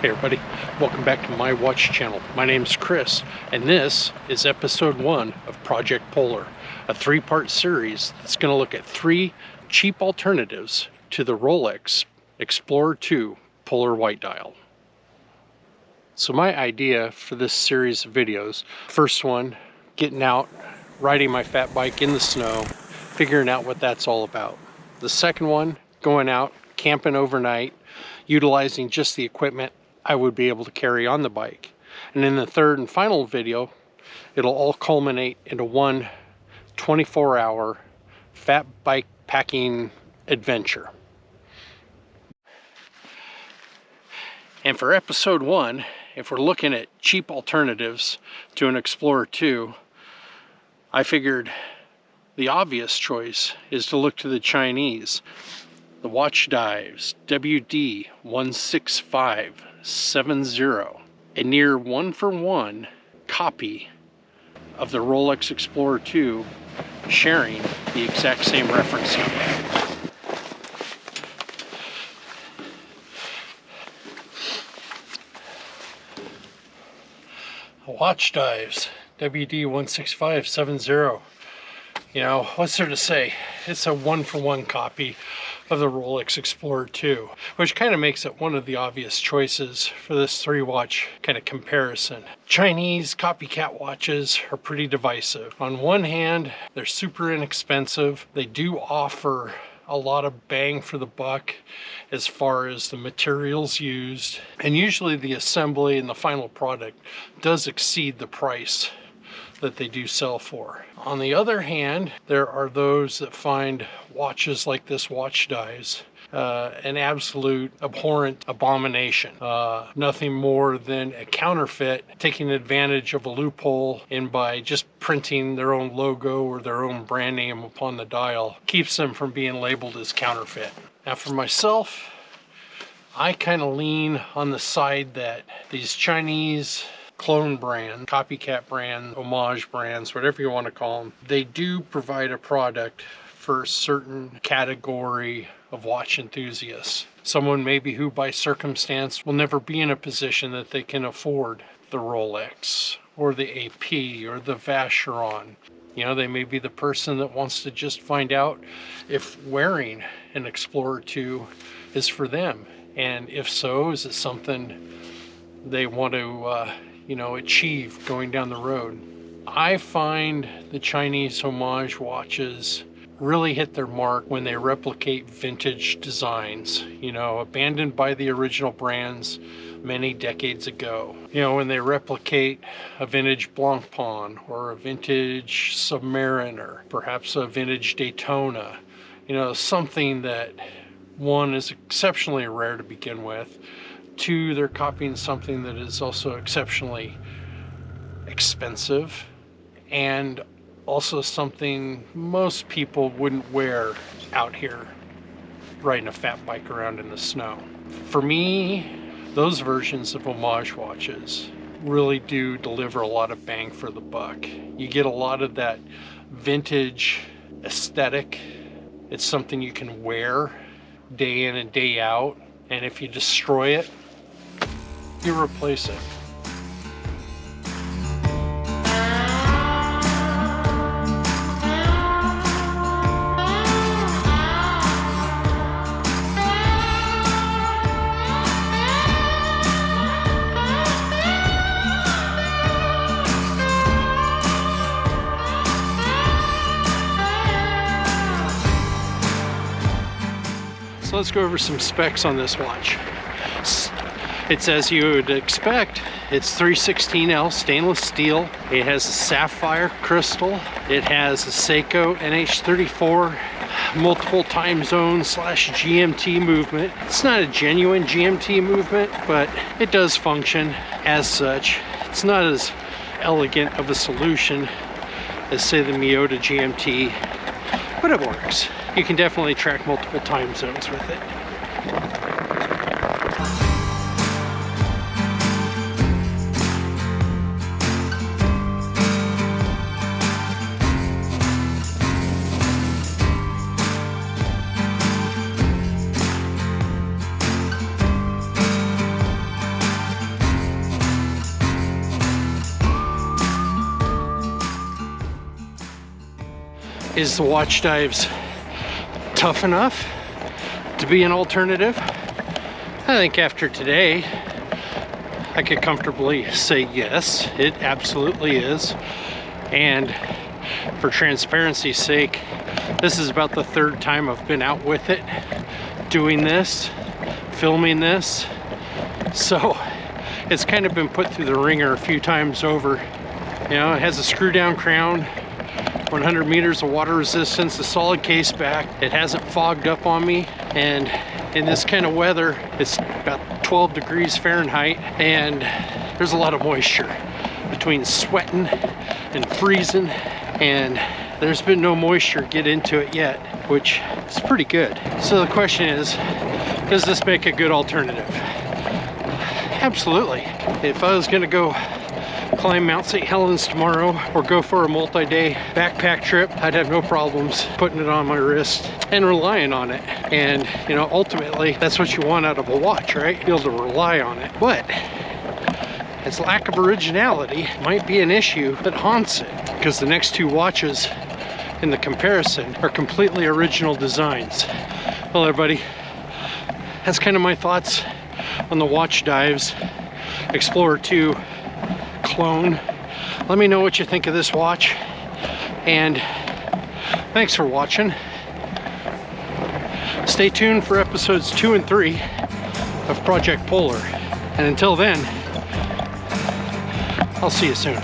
Hey everybody, welcome back to my watch channel. My name's Chris, and this is episode 1 of Project Polar, a 3-part series that's going to look at 3 cheap alternatives to the ROLEX EXPLORER II Polar White Dial. So my idea for this series of videos, first one, getting out, riding my fat bike in the snow, figuring out what that's all about. The second one, going out, camping overnight, utilizing just the equipment I would be able to carry on the bike. And in the third and final video, it'll all culminate into one 24-hour fat bike packing adventure. And for episode 1, if we're looking at cheap alternatives to an Explorer II, I figured the obvious choice is to look to the Chinese. The WATCHDIVES WD16570, a near one-for-one copy of the ROLEX EXPLORER II, sharing the exact same reference number. WATCHDIVES WD16570. You know, what's there to say? It's a one-for-one copy of the ROLEX EXPLORER II, which kind of makes it one of the obvious choices for this 3-watch kind of comparison. Chinese copycat watches are pretty divisive. On one hand, they're super inexpensive. They do offer a lot of bang for the buck as far as the materials used, and usually the assembly and the final product does exceed the price that they do sell for. On the other hand, there are those that find watches like this WATCHDIVES an absolute abhorrent abomination. Nothing more than a counterfeit, taking advantage of a loophole, and by just printing their own logo or their own brand name upon the dial, keeps them from being labeled as counterfeit. Now for myself, I kind of lean on the side that these Chinese clone brand, copycat brand, homage brands, whatever you want to call them, they do provide a product for a certain category of watch enthusiasts. Someone maybe who by circumstance will never be in a position that they can afford the Rolex or the AP or the Vacheron. You know, they may be the person that wants to just find out if wearing an Explorer II is for them. And if so, is it something they want to achieve going down the road. I find the Chinese homage watches really hit their mark when they replicate vintage designs, abandoned by the original brands many decades ago. When they replicate a vintage Blancpain or a vintage Submariner, perhaps a vintage Daytona, something that, one, is exceptionally rare to begin with. 2, they're copying something that is also exceptionally expensive and also something most people wouldn't wear out here riding a fat bike around in the snow. For me, those versions of homage watches really do deliver a lot of bang for the buck. You get a lot of that vintage aesthetic. It's something you can wear day in and day out, and if you destroy it, you replace it. So let's go over some specs on this watch. It's as you would expect. It's 316L stainless steel. It has a sapphire crystal. It has a Seiko NH34 multiple time zone / GMT movement. It's not a genuine GMT movement, but it does function as such. It's not as elegant of a solution as, say, the Miyota GMT, but it works. You can definitely track multiple time zones with it. Is the WATCHDIVES tough enough to be an alternative? I think after today, I could comfortably say yes, it absolutely is. And for transparency's sake, this is about the third time I've been out with it, doing this, filming this. So it's kind of been put through the ringer a few times over. You know, it has a screw down crown, 100 meters of water resistance, a solid case back. It hasn't fogged up on me, and in this kind of weather, it's about 12 degrees Fahrenheit, and there's a lot of moisture between sweating and freezing, and there's been no moisture get into it yet, which is pretty good. So the question is, does this make a good alternative? Absolutely. If I was gonna go climb Mount St. Helens tomorrow or go for a multi-day backpack trip, I'd have no problems putting it on my wrist and relying on it. And you know, ultimately that's what you want out of a watch, right? Be able to rely on it. But its lack of originality might be an issue that haunts it, because the next two watches in the comparison are completely original designs. Well, everybody, that's kind of my thoughts on the WATCHDIVES Explorer II clone. Let me know what you think of this watch, and thanks for watching. Stay tuned for episodes 2 and 3 of Project Polar, and until then, I'll see you soon.